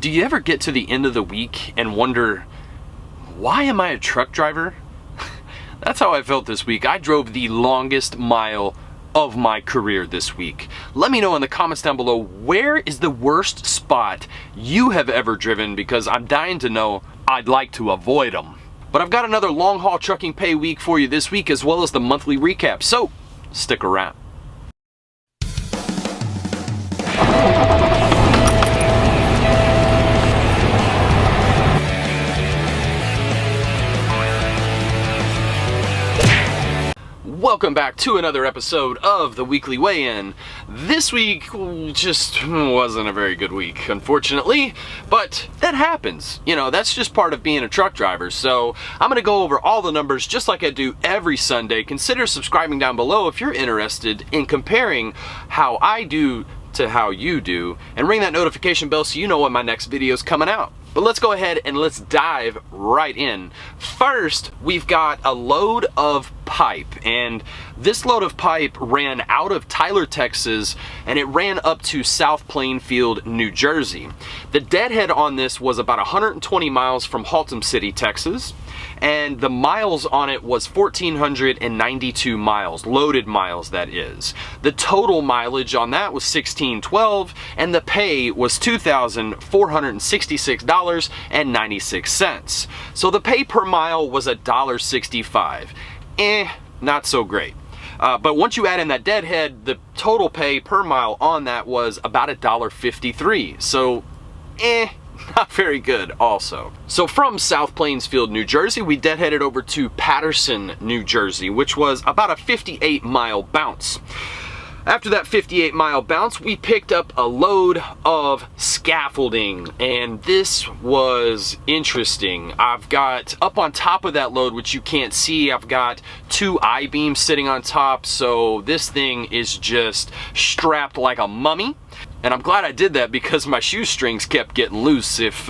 Do you ever get to the end of the week and wonder, why am I a truck driver? That's how I felt this week. I drove the longest mile of my career this week. Let me know in the comments down below, where is the worst spot you have ever driven, because I'm dying to know. I'd like to avoid them. But I've got another long haul trucking pay week for you this week, as well as the monthly recap, so stick around. Welcome back to another episode of the Weekly Weigh-In. This week just wasn't a very good week, unfortunately, but that happens. You know, that's just part of being a truck driver. So I'm gonna go over all the numbers just like I do every Sunday. Consider subscribing down below if you're interested in comparing how I do to how you do, and ring that notification bell so you know when my next video is coming out. But let's go ahead and let's dive right in. First, we've got a load of pipe, and this load of pipe ran out of Tyler, Texas, and it ran up to South Plainfield, New Jersey. The deadhead on this was about 120 miles from Haltom City, Texas, and the miles on it was 1,492 miles, loaded miles that is. The total mileage on that was 1,612, and the pay was $2,466.96. So the pay per mile was $1.65. Not so great. But once you add in that deadhead, the total pay per mile on that was about $1.53. So, not very good also. So from South Plainfield, New Jersey, we deadheaded over to Paterson, New Jersey, which was about a 58-mile bounce. After that 58-mile bounce, we picked up a load of scaffolding, and this was interesting. I've got up on top of that load, which you can't see, I've got two I-beams sitting on top, so this thing is just strapped like a mummy. And I'm glad I did that because my shoestrings kept getting loose, if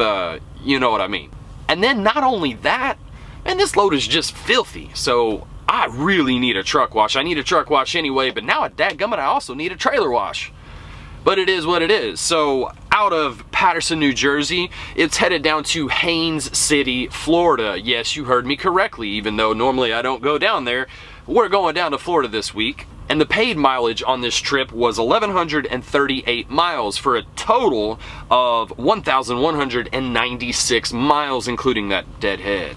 you know what I mean. And then not only that, man, this load is just filthy, so I really need a truck wash. I need a truck wash anyway, but now at dadgummit, I also need a trailer wash. But it is what it is. So out of Paterson, New Jersey, it's headed down to Haines City, Florida. Yes, you heard me correctly, even though normally I don't go down there. We're going down to Florida this week. And the paid mileage on this trip was 1,138 miles for a total of 1,196 miles, including that deadhead.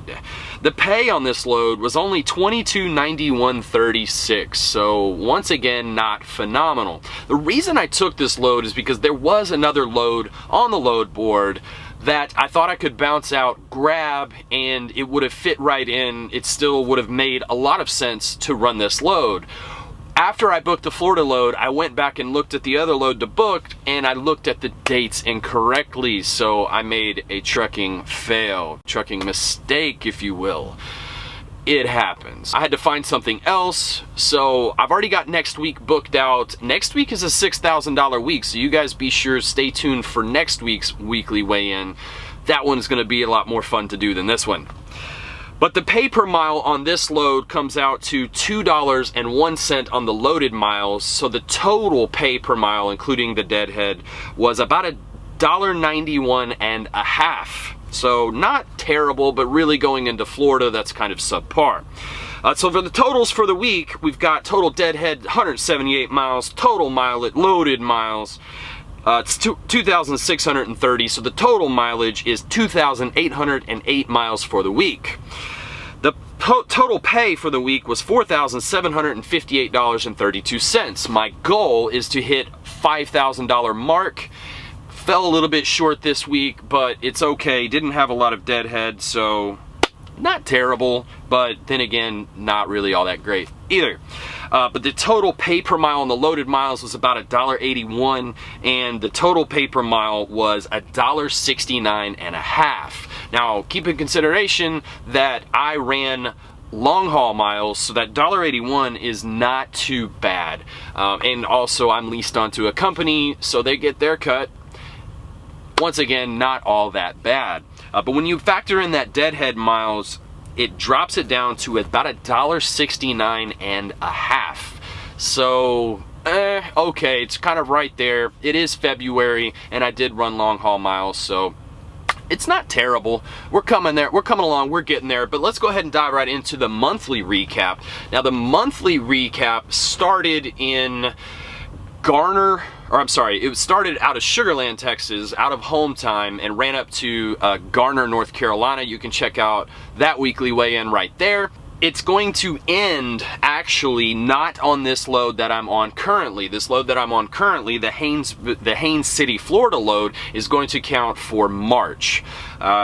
The pay on this load was only $22.9136, so once again, not phenomenal. The reason I took this load is because there was another load on the load board that I thought I could bounce out, grab, and it would have fit right in. It still would have made a lot of sense to run this load. After I booked the Florida load, I went back and looked at the other load to book, and I looked at the dates incorrectly, so I made a trucking fail, trucking mistake, if you will. It happens. I had to find something else, so I've already got next week booked out. Next week is a $6,000 week, so you guys be sure to stay tuned for next week's weekly weigh-in. That one's gonna be a lot more fun to do than this one. But the pay per mile on this load comes out to $2.01 on the loaded miles, so the total pay per mile, including the deadhead, was about $1.91.50. So not terrible, but really going into Florida, that's kind of subpar. So for the totals for the week, we've got total deadhead 178 miles, total mileage, loaded miles, it's 2,630, so the total mileage is 2,808 miles for the week. The total pay for the week was $4,758.32. My goal is to hit $5,000 mark. Fell a little bit short this week, but it's okay. Didn't have a lot of deadhead, so not terrible, but then again, not really all that great either. But the total pay per mile on the loaded miles was about $1.81, and the total pay per mile was $1.69.50. Now, keep in consideration that I ran long haul miles, so that $1.81 is not too bad. And also, I'm leased onto a company, so they get their cut. Once again, not all that bad. But when you factor in that deadhead miles, it drops it down to about $1.69.50. So, okay, it's kind of right there. It is February, and I did run long haul miles, so it's not terrible. We're coming there, we're coming along, we're getting there, but let's go ahead and dive right into the monthly recap. Now the monthly recap started in Garner, or I'm sorry, it started out of Sugar Land, Texas, out of home time, and ran up to Garner, North Carolina. You can check out that weekly weigh-in right there. It's going to end actually not on this load that I'm on currently. This load that I'm on currently, the Haines City, Florida load, is going to count for March.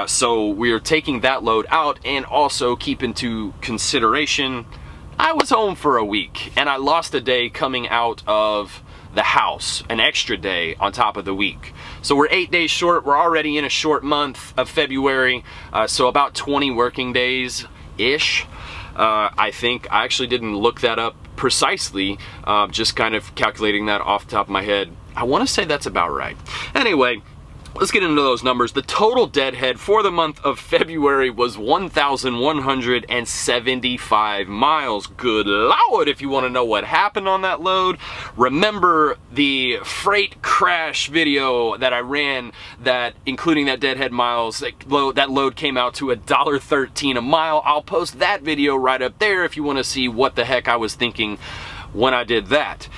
So we are taking that load out, and also keep into consideration, I was home for a week and I lost a day coming out of the house, an extra day on top of the week. So we're 8 days short. We're already in a short month of February, so about 20 working days-ish. I think. I actually didn't look that up precisely, just kind of calculating that off the top of my head. I want to say that's about right. Anyway, let's get into those numbers. The total deadhead for the month of February was 1,175 miles. Good Lord, if you want to know what happened on that load. Remember the freight crash video that I ran, that including that deadhead miles, that load came out to $1.13 a mile. I'll post that video right up there if you want to see what the heck I was thinking when I did that.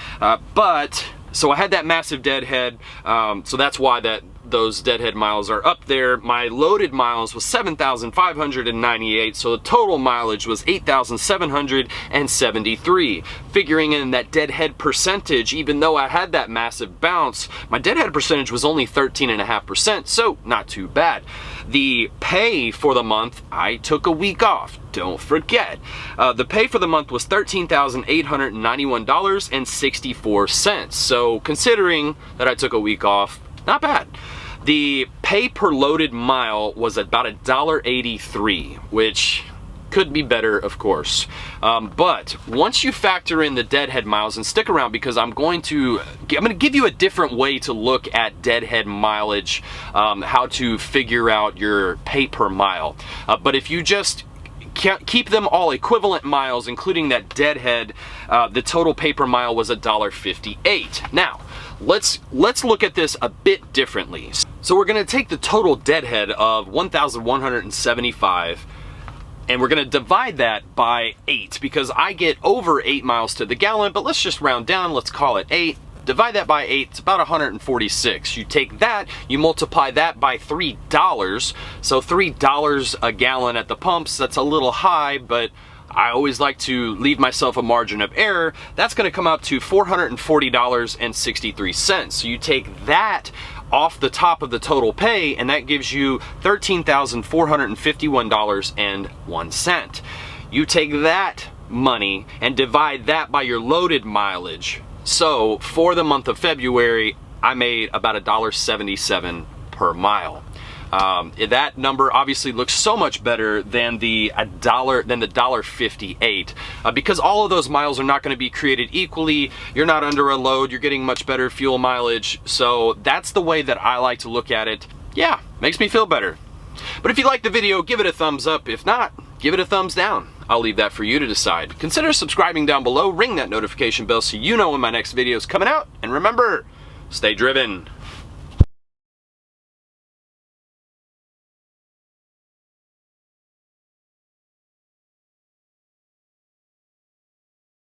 So I had that massive deadhead, so that's why those deadhead miles are up there. My loaded miles was 7,598, so the total mileage was 8,773. Figuring in that deadhead percentage, even though I had that massive bounce, my deadhead percentage was only 13.5%, so not too bad. The pay for the month, I took a week off. Don't forget. The pay for the month was $13,891.64. So considering that I took a week off, not bad. The pay per loaded mile was about $1.83, which could be better, of course. But once you factor in the deadhead miles, and stick around because I'm going to give you a different way to look at deadhead mileage, how to figure out your pay per mile. But if you just keep them all equivalent miles, including that deadhead, the total pay per mile was $1.58. Now, let's look at this a bit differently. So we're going to take the total deadhead of 1,175, and we're going to divide that by 8, because I get over 8 miles to the gallon, but let's just round down, let's call it 8. Divide that by 8, it's about 146. You take that, you multiply that by $3, so $3 a gallon at the pumps. That's a little high, but I always like to leave myself a margin of error. That's going to come up to $440.63. So you take that off the top of the total pay, and that gives you $13,451.01. You take that money and divide that by your loaded mileage. So for the month of February, I made about $1.77 per mile. That number obviously looks so much better than the $1.58, because all of those miles are not going to be created equally. You're not under a load, you're getting much better fuel mileage. So that's the way that I like to look at it. Yeah, makes me feel better. But if you like the video, give it a thumbs up. If not, give it a thumbs down. I'll leave that for you to decide. Consider subscribing down below, ring that notification bell so you know when my next video is coming out, and remember, stay driven.